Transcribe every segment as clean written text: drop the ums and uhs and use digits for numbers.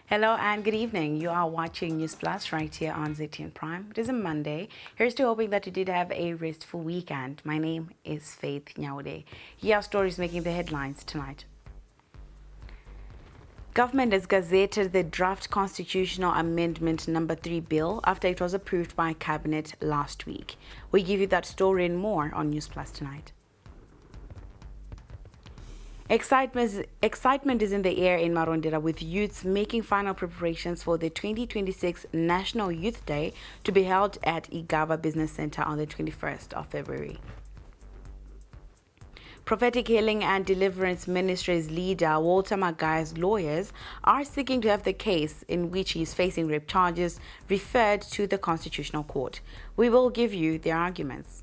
Hello and good evening. You are watching Newsplus right here on ZITF Prime. It is a Monday. Here's to hoping that you did have a restful weekend. My name is Faith Nyaude. Here are stories making the headlines tonight. Government has gazetted the draft constitutional amendment number 3 bill after it was approved by Cabinet last week. We give you that story and more on Newsplus tonight. Excitement is in the air in Marondera, with youths making final preparations for the 2026 National Youth Day to be held at Magaba Business Center on the 21st of February. Prophetic Healing and Deliverance Ministries leader Walter Magaya's lawyers are seeking to have the case in which he is facing rape charges referred to the Constitutional Court. We will give you their arguments.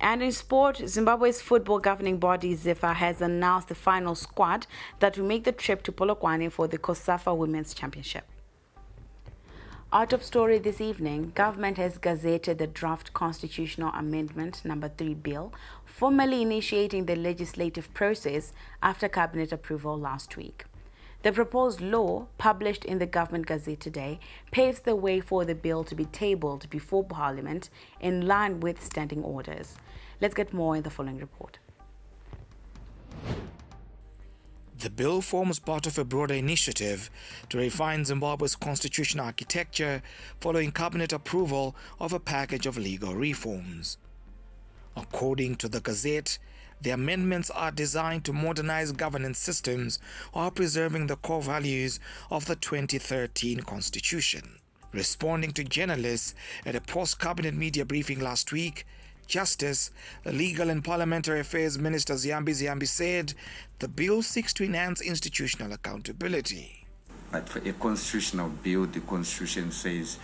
And in sport, Zimbabwe's football governing body ZITF has announced the final squad that will make the trip to Polokwane for the COSAFA Women's Championship. Our top story this evening, government has gazetted the draft constitutional amendment number 3 bill, formally initiating the legislative process after cabinet approval last week. The proposed law, published in the Government Gazette today, paves the way for the bill to be tabled before Parliament in line with standing orders. Let's get more in the following report. The bill forms part of a broader initiative to refine Zimbabwe's constitutional architecture following cabinet approval of a package of legal reforms. According to the Gazette, the amendments are designed to modernize governance systems while preserving the core values of the 2013 Constitution. Responding to journalists at a post-cabinet media briefing last week, Justice, Legal and Parliamentary Affairs Minister Ziyambi said the bill seeks to enhance institutional accountability. But for a constitutional bill, the Constitution says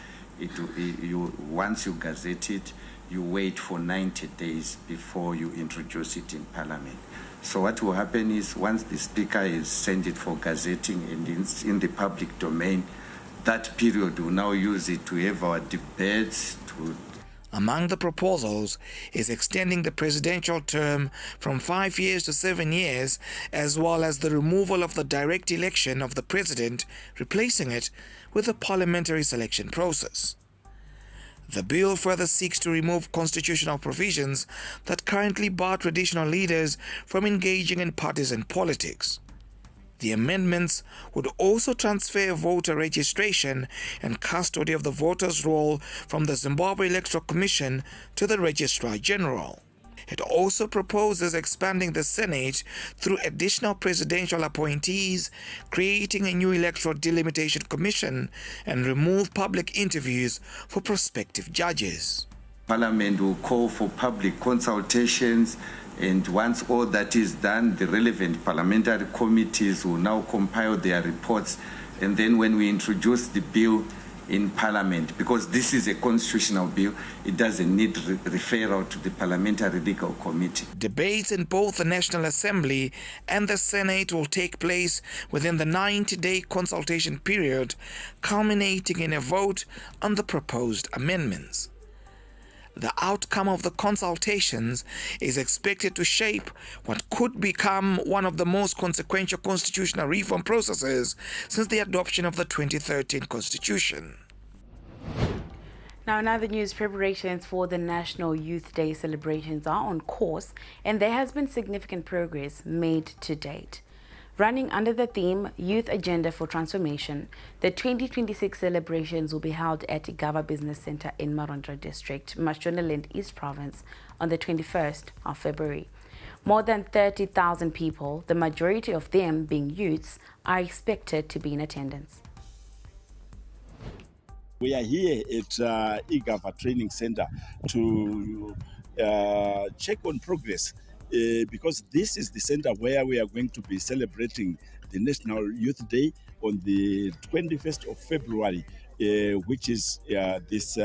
once you gazette it, you wait for 90 days before you introduce it in Parliament. So what will happen is once the Speaker is sent it for gazetting and it's in the public domain, that period will now use it to have our debates. Among the proposals is extending the presidential term from 5 years to 7 years, as well as the removal of the direct election of the president, replacing it with a parliamentary selection process. The bill further seeks to remove constitutional provisions that currently bar traditional leaders from engaging in partisan politics. The amendments would also transfer voter registration and custody of the voters' roll from the Zimbabwe Electoral Commission to the Registrar General. It also proposes expanding the Senate through additional presidential appointees, creating a new Electoral Delimitation Commission, and remove public interviews for prospective judges. Parliament will call for public consultations, and once all that is done, the relevant parliamentary committees will now compile their reports, and then when we introduce the bill in Parliament, because this is a constitutional bill, it doesn't need referral to the Parliamentary Legal Committee. Debates in both the National Assembly and the Senate will take place within the 90-day consultation period, culminating in a vote on the proposed amendments. The outcome of the consultations is expected to shape what could become one of the most consequential constitutional reform processes since the adoption of the 2013 Constitution. Now, in other news, preparations for the National Youth Day celebrations are on course, and there has been significant progress made to date. Running under the theme Youth Agenda for Transformation, the 2026 celebrations will be held at Magaba Business Center in Marondera District, Mashonaland East Province, on the 21st of February. More than 30,000 people, the majority of them being youths, are expected to be in attendance. We are here at Magaba Training Center to check on progress because this is the center where we are going to be celebrating the National Youth Day on the 21st of February, which is this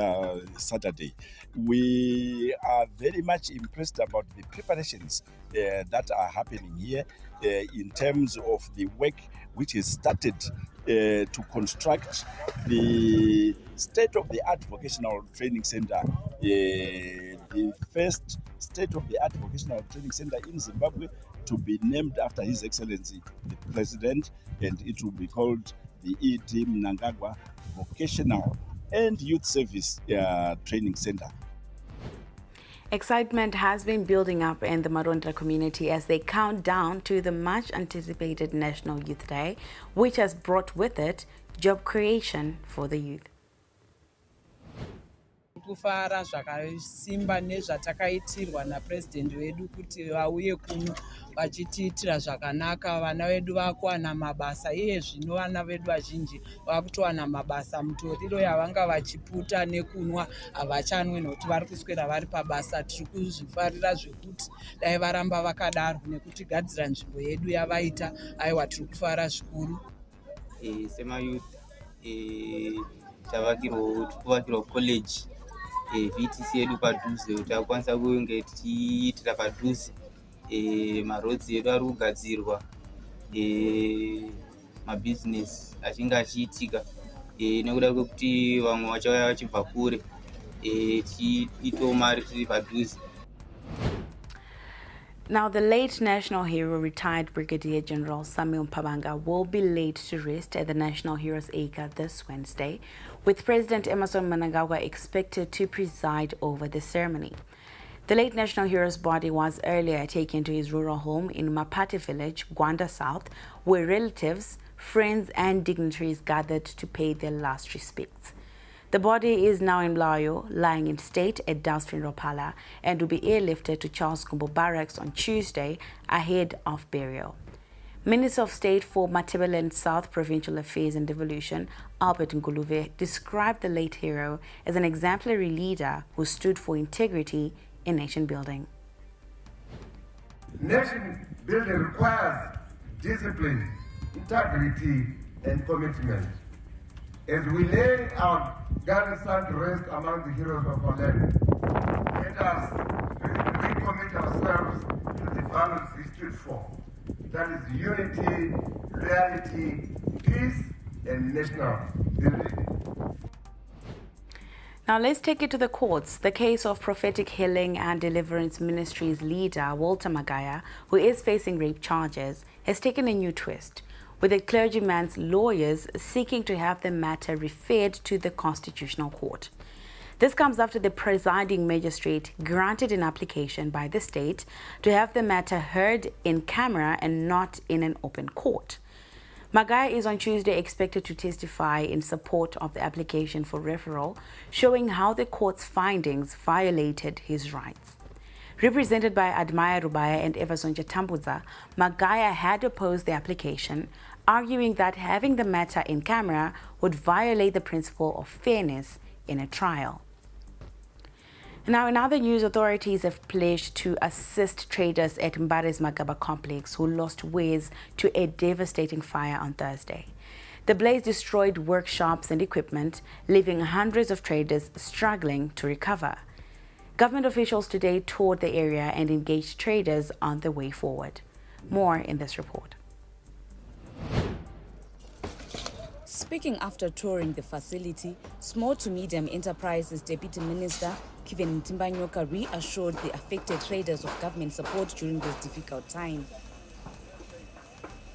Saturday. We are very much impressed about the preparations that are happening here in terms of the work which is started to construct the state-of-the-art vocational training center, the first state-of-the-art vocational training center in Zimbabwe to be named after His Excellency the President, and it will be called the ET Mnangagwa Vocational and Youth Service Training Center. Excitement has been building up in the Maronda community as they count down to the much anticipated National Youth Day, which has brought with it job creation for the youth. Kufara zvakasimba nezvatakaitirwa napresident wedu kuti vauye kuno vachitiitira zvakanaka, vana vedu vakuwana mabasa, iye zvino vana vedu vazhinji vakutowana mabasa. Mutoriro yavanga vachiputa nekunwa havachanwe nokuti vari kuswera vari pabasa. Tiri kuzvifarira zvekuti dai varamba vakadaro nekutigadzira nzvimbo yedu yavaita. Aiwa, tiri kufara zvikuru. Sema youth tavakirwa college VTC yedu padhuze kuti akwanisa kunge tiitira padhuze, marodzi edu ari kugadzirwa, mabusiness achinge achiitika nekuda kwekuti vamwe vachauya vachibva kure, tiitewo mari tiri padhuze. Now, the late national hero, retired Brigadier General Samuel Mpabanga, will be laid to rest at the National Heroes Acre this Wednesday, with President Emmerson Mnangagwa expected to preside over the ceremony. The late national hero's body was earlier taken to his rural home in Mapate village, Gwanda South, where relatives, friends and dignitaries gathered to pay their last respects. The body is now in Blayo, lying in state at Dalston Ropala, and will be airlifted to Charles Gumbo Barracks on Tuesday ahead of burial. Minister of State for Matabeleland South Provincial Affairs and Devolution, Albert Nguluve, described the late hero as an exemplary leader who stood for integrity in nation building. Nation building requires discipline, integrity, and commitment. As we lay our garrison to rest among the heroes of our land, let us recommit ourselves to the values we stood for. That is unity, loyalty, peace, and national building. Now let's take it to the courts. The case of Prophetic Healing and Deliverance Ministries leader Walter Magaya, who is facing rape charges, has taken a new twist, with the clergyman's lawyers seeking to have the matter referred to the Constitutional Court. This comes after the presiding magistrate granted an application by the state to have the matter heard in camera and not in an open court. Magaya is on Tuesday expected to testify in support of the application for referral, showing how the court's findings violated his rights. Represented by Admire Rubaya and Everson Jatambuza, Magaya had opposed the application, arguing that having the matter in camera would violate the principle of fairness in a trial. Now, in other news, authorities have pledged to assist traders at Mbare's Magaba complex who lost wares to a devastating fire on Thursday. The blaze destroyed workshops and equipment, leaving hundreds of traders struggling to recover. Government officials today toured the area and engaged traders on the way forward. More in this report. Speaking after touring the facility, Small to Medium Enterprises Deputy Minister Kevin Timbanyoka reassured the affected traders of government support during this difficult time.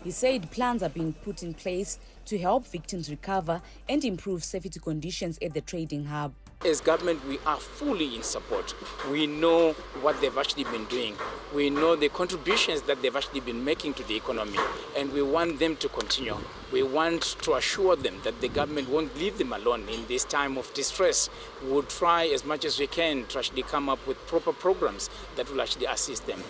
He said plans are being put in place to help victims recover and improve safety conditions at the trading hub. As government, we are fully in support. We know what they've actually been doing. We know the contributions that they've actually been making to the economy, and we want them to continue. We want to assure them that the government won't leave them alone in this time of distress. We'll try as much as we can to actually come up with proper programs that will actually assist them.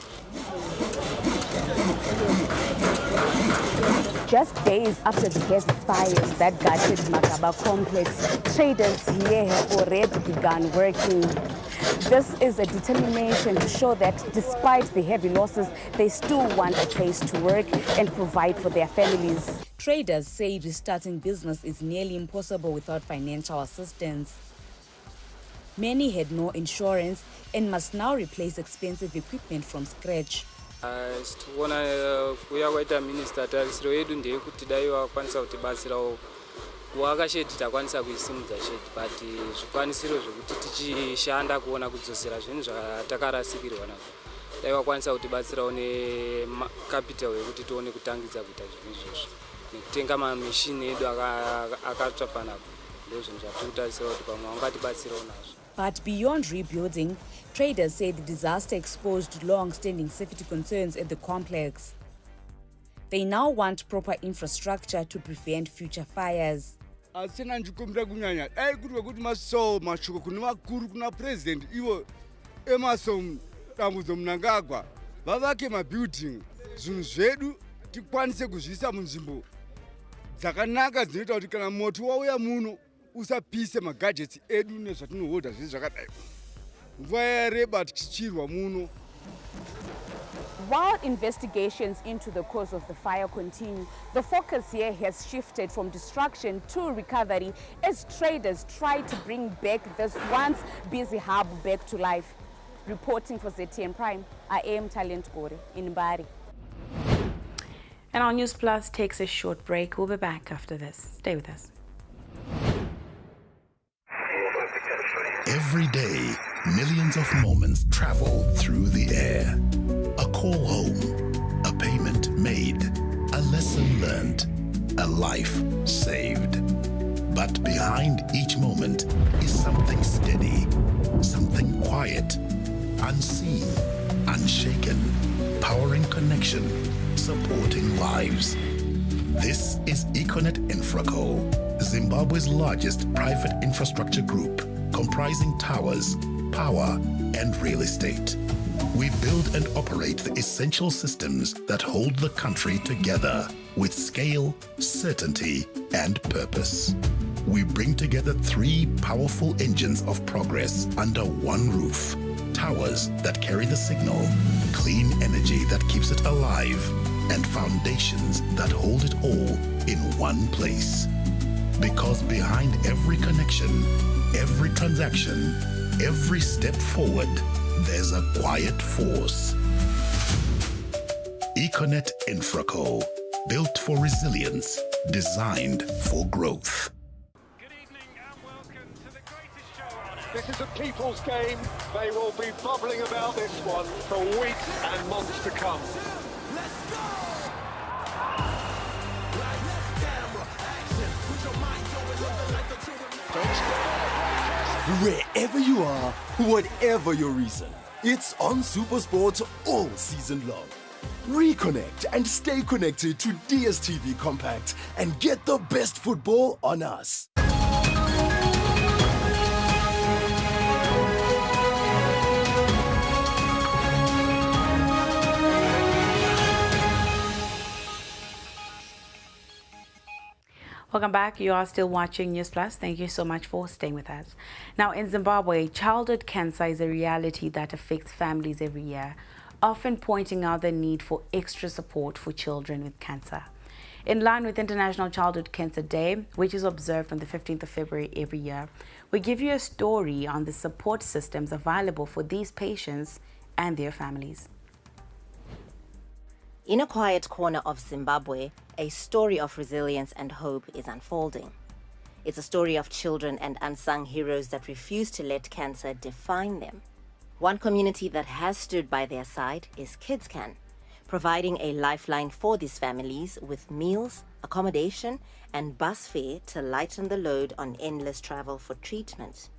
Just days after the gas fires that gutted Magaba complex, traders here have already begun working. This is a determination to show that despite the heavy losses, they still want a place to work and provide for their families. Traders say restarting business is nearly impossible without financial assistance. Many had no insurance and must now replace expensive equipment from scratch. Situona kuya kwaita minister tarisiro yedu ndeyekuti dai wakwanisa kutibatsirawo wakashedi takwanisa kuisimudza shedi but zvikwanisiro zvekuti tichishanda kuona kudzosera zvinhu zvatakarasikirirwa nazvo dai vakwanisa kutibatsirawo necapital yekuti tione kutangidza kuita zvinhu izvozvo nekutenga mamishini edu akatsva panapa ndozvinhu zvatiri kutarisira kuti pamwe vangatibatsirawo nazvo. But beyond rebuilding, traders say the disaster exposed long-standing safety concerns at the complex. They now want proper infrastructure to prevent future fires. Asina njukumbira kunyanya dai kuti wekuti maso mashoko kune vakuru kuna president iwo emaso dambudzo munangagwa vavake mabuilding zvinhu zvedu tikwanise kuzviisa munzvimbo dzakanaka dzinoita kuti kana moto wauya muno usapise magadgets edu nezvatinohodha zvese zvakadai nguva yareba tichichirwa muno. While investigations into the cause of the fire continue, the focus here has shifted from destruction to recovery as traders try to bring back this once busy hub back to life. Reporting for ZTN Prime, I am Talent Gore in Bari. And our Newsplus takes a short break. We'll be back after this. Stay with us. Every day, millions of moments travel through the air. A call home, a payment made, a lesson learned, a life saved. But behind each moment is something steady, something quiet, unseen, unshaken, powering connection, supporting lives. This is Econet Infraco, Zimbabwe's largest private infrastructure group, comprising towers, power, and real estate. We build and operate the essential systems that hold the country together with scale, certainty, and purpose. We bring together three powerful engines of progress under one roof. Towers that carry the signal, clean energy that keeps it alive, and foundations that hold it all in one place. Because behind every connection, every transaction, every step forward, there's a quiet force. Econet Infraco, built for resilience, designed for growth. Good evening and welcome to the greatest show on earth. This is a people's game. They will be bubbling about this one for weeks and months to come. Let's go! Wherever you are, whatever your reason, it's on SuperSport all season long. Reconnect and stay connected to DSTV Compact and get the best football on us. Welcome back. You are still watching Newsplus. Thank you so much for staying with us. Now, in Zimbabwe, childhood cancer is a reality that affects families every year, often pointing out the need for extra support for children with cancer. In line with International Childhood Cancer Day, which is observed on the 15th of February every year, we give you a story on the support systems available for these patients and their families. In a quiet corner of Zimbabwe, a story of resilience and hope is unfolding. It's a story of children and unsung heroes that refuse to let cancer define them. One community that has stood by their side is KidsCan, providing a lifeline for these families with meals, accommodation, and bus fare to lighten the load on endless travel for treatment.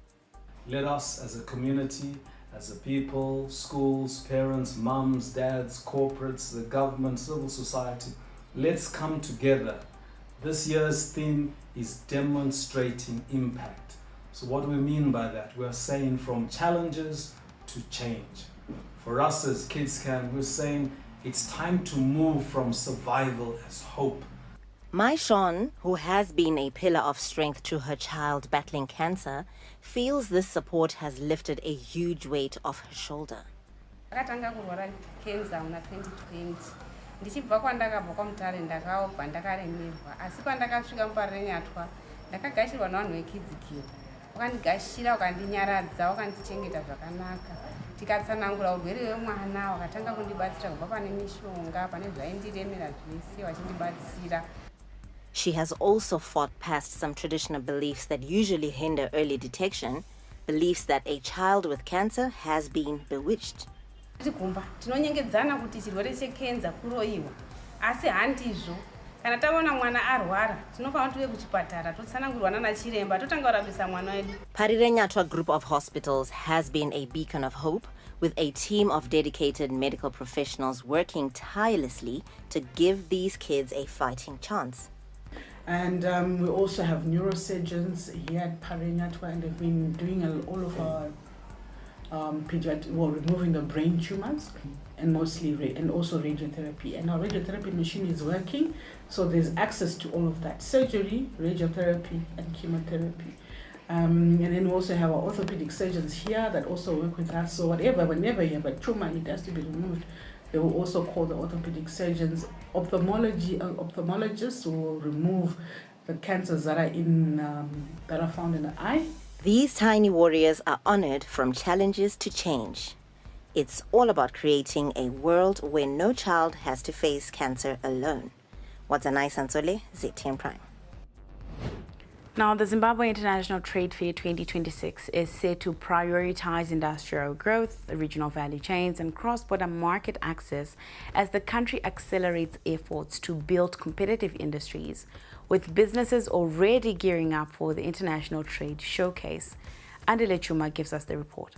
Let us as a community, as a people, schools, parents, mums, dads, corporates, the government, civil society, let's come together. This year's theme is demonstrating impact. So what do we mean by that? We're saying from challenges to change. For us as KidsCan, we're saying it's time to move from survival as hope. Mai Sean, who has been a pillar of strength to her child battling cancer, feels this support has lifted a huge weight off her shoulder. Ndakatanga kurwara cancer muna 2020. Ndichibva kwandakabva kwamutare ndakaobva ndakaremerwa. Asi pandakasvika muparenyatwa, ndakagashirwa navanhu veKids-Care. Wakandigashira, wakandinyaradza, wakandichengeta zvakanaka. Tikatsanangura urwere hwemwana, wakatanga kundibatsira kubva pane mishonga, pane zvaindiremera zvese, vachindibatsira. She has also fought past some traditional beliefs that usually hinder early detection, beliefs that a child with cancer has been bewitched. Tikumba tinonyengedzana kuti chirwere chekenza kuroiwa asi handizvo. Kana taona mwana arwara tinofanira tuve kuchipatara totsanangurwa nana chiremba totanga kurapisa mwana wedu. Parirenyatwa Group of Hospitals has been a beacon of hope, with a team of dedicated medical professionals working tirelessly to give these kids a fighting chance. And we also have neurosurgeons here at Parirenyatwa, and they've been doing all of our removing the brain tumors and and also radiotherapy. And our radiotherapy machine is working, so there's access to all of that: surgery, radiotherapy, and chemotherapy. And then we also have our orthopedic surgeons here that also work with us. So whenever you have a tumor and it has to be removed, they will also call the orthopedic surgeons. Ophthalmologists will remove the cancers that are found in the eye. These tiny warriors are honored from challenges to change. It's all about creating a world where no child has to face cancer alone. What's a nice Ansole, ZITF Prime. Now, the Zimbabwe International Trade Fair 2026 is set to prioritize industrial growth, regional value chains, and cross-border market access as the country accelerates efforts to build competitive industries, with businesses already gearing up for the International Trade Showcase. Andile Chuma gives us the report.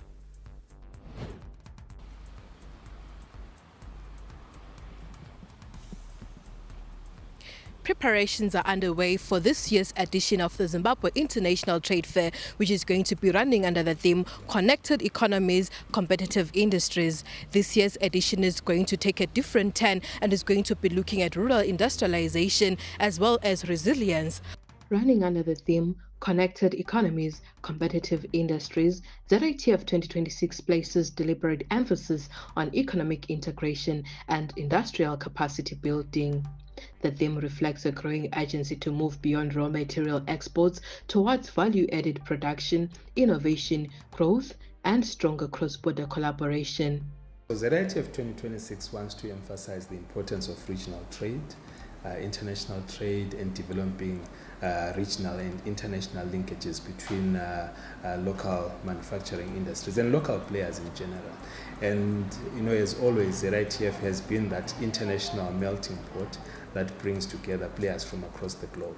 Preparations are underway for this year's edition of the Zimbabwe International Trade Fair, which is going to be running under the theme Connected Economies, Competitive Industries. This year's edition is going to take a different turn and is going to be looking at rural industrialization as well as resilience. Running under the theme Connected Economies, Competitive Industries, ZITF 2026 places deliberate emphasis on economic integration and industrial capacity building. The theme reflects a growing urgency to move beyond raw material exports towards value-added production, innovation, growth, and stronger cross-border collaboration. ZITF 2026 wants to emphasize the importance of regional trade, international trade, and developing regional and international linkages between local manufacturing industries and local players in general. And as always, ZITF has been that international melting pot that brings together players from across the globe.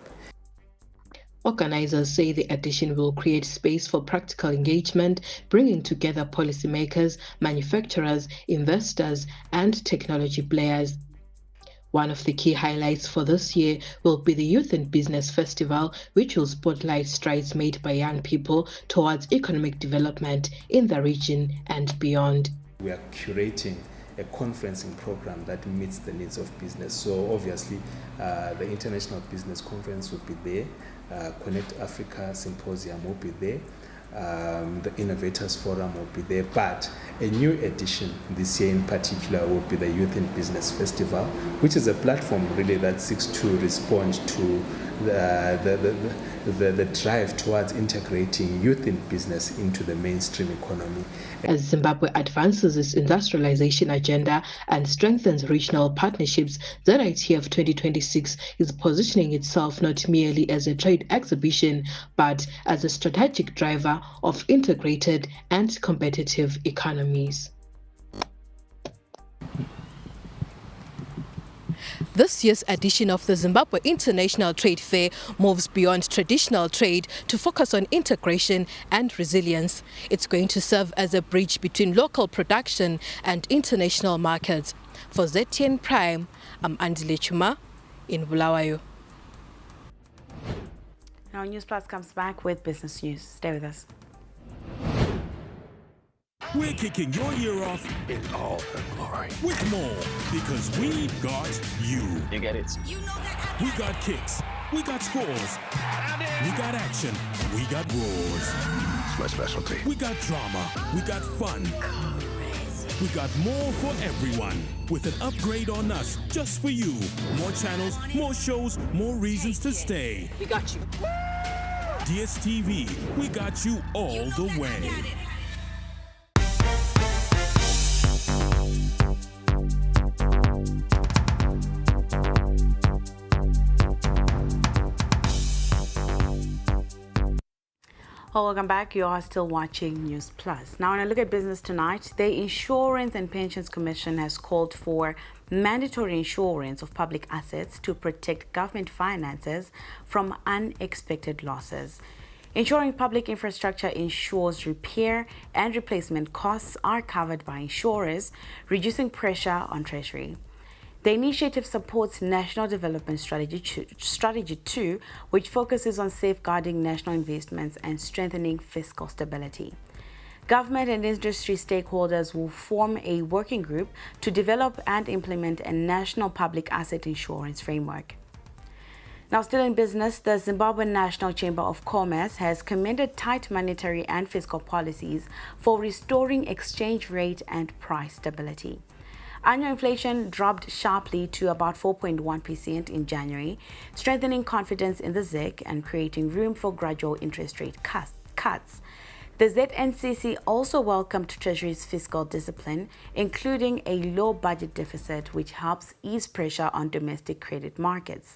Organizers say the edition will create space for practical engagement, bringing together policymakers, manufacturers, investors, and technology players. One of the key highlights for this year will be the Youth in Business Festival, which will spotlight strides made by young people towards economic development in the region and beyond. We are curating a conferencing program that meets the needs of business. So obviously, the International Business Conference will be there, Connect Africa Symposium will be there, the Innovators Forum will be there, but a new edition this year in particular will be the Youth in Business Festival, which is a platform really that seeks to respond to the drive towards integrating youth in business into the mainstream economy. As Zimbabwe advances its industrialization agenda and strengthens regional partnerships, ZITF 2026 is positioning itself not merely as a trade exhibition, but as a strategic driver of integrated and competitive economies. This year's edition of the Zimbabwe International Trade Fair moves beyond traditional trade to focus on integration and resilience. It's going to serve as a bridge between local production and international markets. For ZTN Prime, I'm Andile Chuma in Bulawayo. Now Newsplus comes back with business news. Stay with us. We're kicking your year off in all her glory with more, because we got you. You get it. You know that. We got kicks. We got scores. We got action. We got roars. It's my specialty. We got drama. We got fun. We got more for everyone, with an upgrade on us just for you. More channels, more shows, more reasons to stay. We got you. DSTV, we got you all the way. Well, welcome back. You are still watching News Plus. Now, when I look at business tonight, the Insurance and Pensions Commission has called for mandatory insurance of public assets to protect government finances from unexpected losses. Ensuring public infrastructure ensures repair and replacement costs are covered by insurers, reducing pressure on Treasury. The initiative supports National Development Strategy 2, which focuses on safeguarding national investments and strengthening fiscal stability. Government and industry stakeholders will form a working group to develop and implement a national public asset insurance framework. Now, still in business, the Zimbabwe National Chamber of Commerce has commended tight monetary and fiscal policies for restoring exchange rate and price stability. Annual inflation dropped sharply to about 4.1% in January, strengthening confidence in the ZIC and creating room for gradual interest rate cuts. The ZNCC also welcomed Treasury's fiscal discipline, including a low budget deficit, which helps ease pressure on domestic credit markets.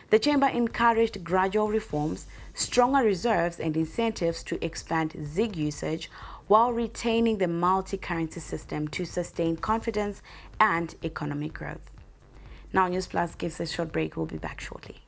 The Chamber encouraged gradual reforms, stronger reserves and incentives to expand ZIG usage, while retaining the multi-currency system to sustain confidence and economic growth. Now, News Plus gives a short break. We'll be back shortly.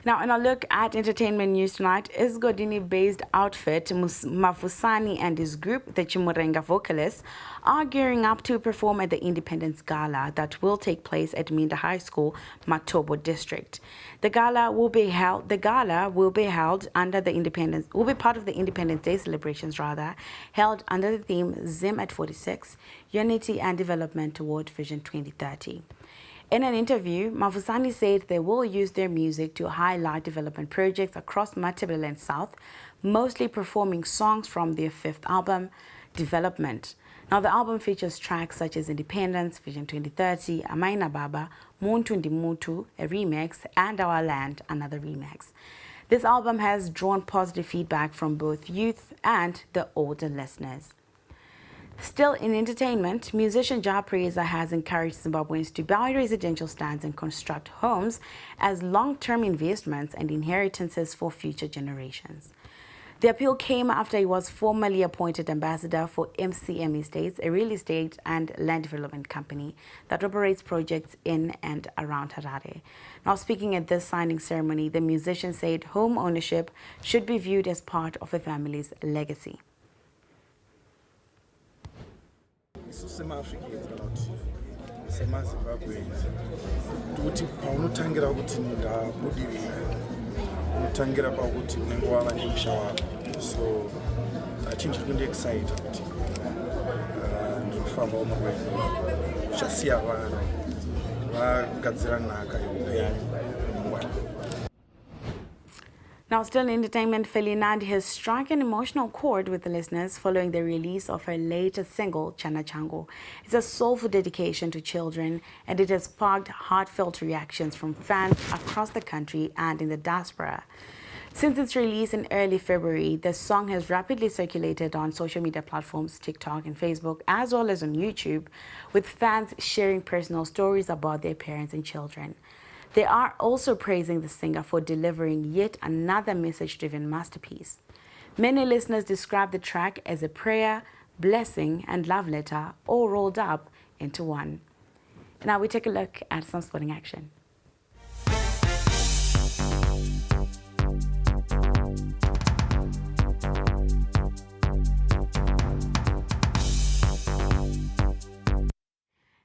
Now, in a look at entertainment news tonight, Isgodini-based outfit Mavusani and his group, the Chimurenga Vocalists, are gearing up to perform at the Independence Gala that will take place at Minda High School, Matobo District. The gala will be held under the Independence, will be part of the Independence Day celebrations, held under the theme Zim at 46, Unity and Development toward Vision 2030. In an interview, Mavusani said they will use their music to highlight development projects across Matabeleland South, mostly performing songs from their fifth album, Development. Now, the album features tracks such as Independence, Vision 2030, Amaina Baba, Muntu Ndi Mutu, a remix, and Our Land, another remix. This album has drawn positive feedback from both youth and the older listeners. Still in entertainment, musician Ja Preza has encouraged Zimbabweans to buy residential stands and construct homes as long-term investments and inheritances for future generations. The appeal came after he was formally appointed ambassador for MCM Estates, a real estate and land development company that operates projects in and around Harare. Now, speaking at this signing ceremony, the musician said home ownership should be viewed as part of a family's legacy. Sema-Africans kana kuti sema-Zimbabweans kuti paunotangira kuti ndabudirira unotangira pakuti unenge wava nemusha wako, so achinji kundiexcita kuti ndinofambawo murwendo uchasiya vanhu vagadzira nhaka yeupenyu mangwana. Now, still in entertainment, Felinand has struck an emotional chord with the listeners following the release of her latest single, Chana Chango. It's a soulful dedication to children, and it has sparked heartfelt reactions from fans across the country and in the diaspora. Since its release in early February, the song has rapidly circulated on social media platforms, TikTok and Facebook, as well as on YouTube, with fans sharing personal stories about their parents and children. They are also praising the singer for delivering yet another message-driven masterpiece. Many listeners describe the track as a prayer, blessing, and love letter all rolled up into one. Now we take a look at some sporting action.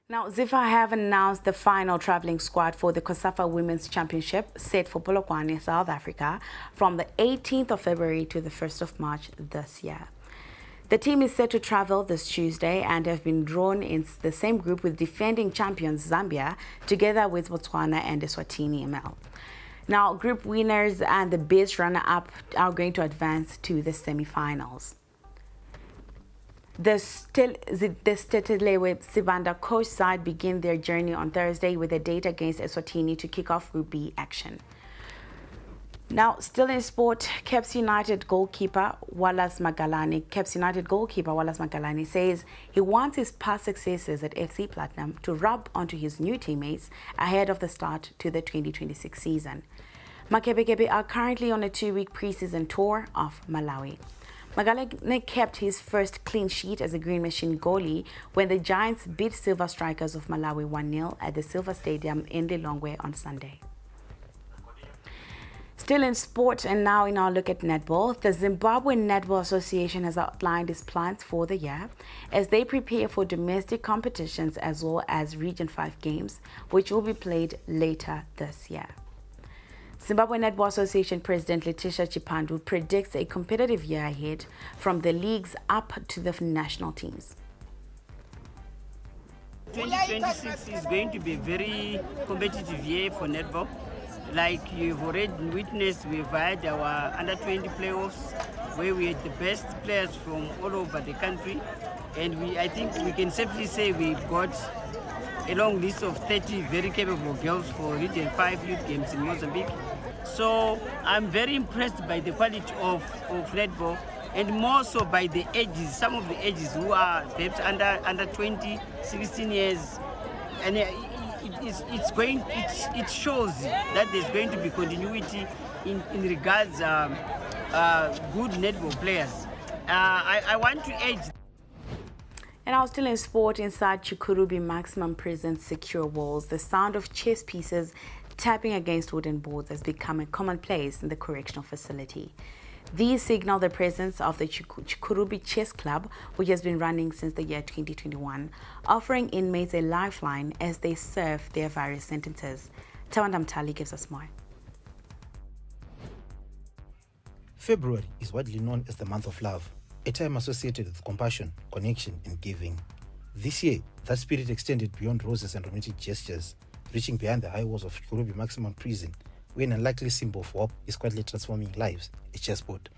Now, ZITF have announced the final traveling squad for the COSAFA Women's Championship set for Polokwane, South Africa, from the 18th of February to the 1st of March this year. The team is set to travel this Tuesday and have been drawn in the same group with defending champions Zambia, together with Botswana and Eswatini ML. Now, group winners and the best runner-up are going to advance to the semi-finals. The Stetelewe Sibanda coach side begin their journey on Thursday with a date against Eswatini to kick off Group B action. Now, still in sport, Caps United goalkeeper Wallace Magalani says he wants his past successes at FC Platinum to rub onto his new teammates ahead of the start to the 2026 season. Makebekebe are currently on a 2-week preseason tour of Malawi. Magalani kept his first clean sheet as a Green Machine goalie when the Giants beat Silver Strikers of Malawi 1-0 at the Silver Stadium in Lilongwe on Sunday. Still in sport, and now in our look at netball, the Zimbabwe Netball Association has outlined its plans for the year as they prepare for domestic competitions as well as Region 5 games, which will be played later this year. Zimbabwe Netball Association President Letitia Chipandu predicts a competitive year ahead from the leagues up to the national teams. 2026 is going to be a very competitive year for netball. Like you've already witnessed, we've had our under-20 playoffs where we had the best players from all over the country. And I think we can safely say we've got a long list of 30 very capable girls for Region 5 youth games in Mozambique. So I'm very impressed by the quality of netball and more so by the ages, some of the ages who are perhaps under 20, 16 years. And it shows that there's going to be continuity in regards good netball players. I want to edge. And now still in sport, inside Chikurubi Maximum Prison's secure walls, the sound of chess pieces tapping against wooden boards has become a commonplace in the correctional facility. These signal the presence of the Chikurubi Chess Club, which has been running since the year 2021, offering inmates a lifeline as they serve their various sentences. Tawanda Mtali gives us more. February is widely known as the month of love, a time associated with compassion, connection, and giving. This year, that spirit extended beyond roses and romantic gestures, reaching behind the high walls of Chikurubi Maximum Prison, where an unlikely symbol of hope is quietly transforming lives, a chessboard.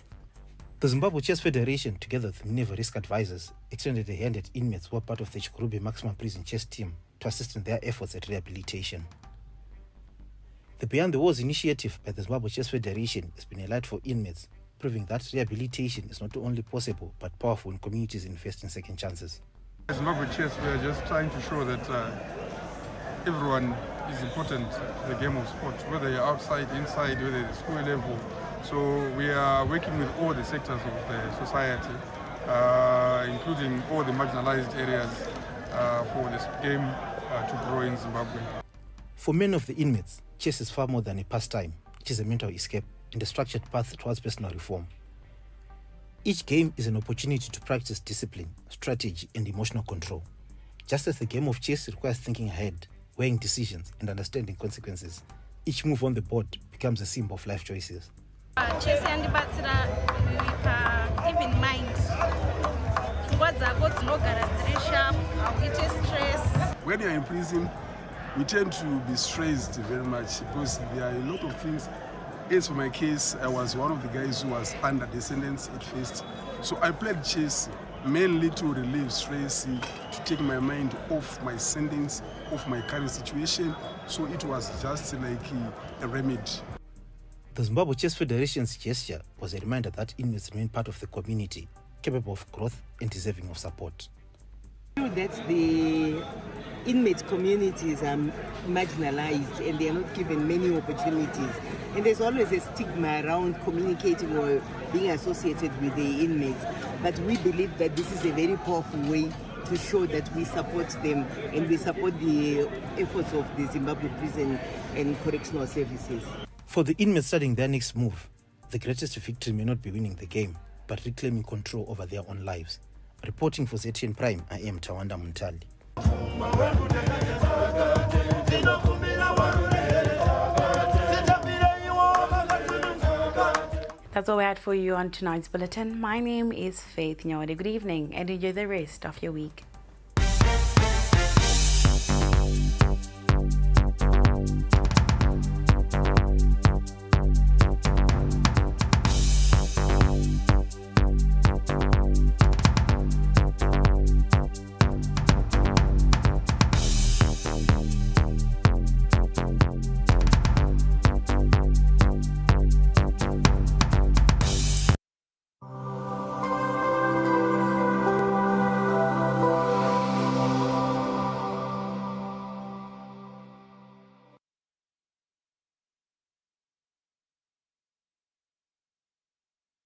The Zimbabwe Chess Federation, together with Minerva Risk Advisors, extended a hand at inmates who are part of the Chikurubi Maximum Prison chess team to assist in their efforts at rehabilitation. The Beyond the Walls initiative by the Zimbabwe Chess Federation has been a light for inmates, proving that rehabilitation is not only possible but powerful when communities invest in second chances. As Zimbabwe Chess, we are just trying to show that everyone is important to the game of sport, whether you're outside, inside, whether it's school level. So we are working with all the sectors of the society, including all the marginalized areas for this game to grow in Zimbabwe. For many of the inmates, chess is far more than a pastime. It is a mental escape and a structured path towards personal reform. Each game is an opportunity to practice discipline, strategy, and emotional control. Just as the game of chess requires thinking ahead, weighing decisions, and understanding consequences, each move on the board becomes a symbol of life choices. Chess yandibatsira even mind. When you're in prison, we tend to be stressed very much because there are a lot of things. As for my case, I was one of the guys who was under the sentence at first. So I played chess mainly to relieve stress, to take my mind off my sentence, off my current situation. So it was just like a remedy. The Zimbabwe Chess Federation's gesture was a reminder that inmates remain part of the community, capable of growth and deserving of support. That the inmate communities are marginalized and they are not given many opportunities. And there's always a stigma around communicating or being associated with the inmates. But we believe that this is a very powerful way to show that we support them and we support the efforts of the Zimbabwe Prison and Correctional Services. For the inmates studying their next move, the greatest victory may not be winning the game, but reclaiming control over their own lives. Reporting for ZTN Prime, I am Tawanda Muntali. That's all we had for you on tonight's bulletin. My name is Faith Nyawade. Good evening and enjoy the rest of your week.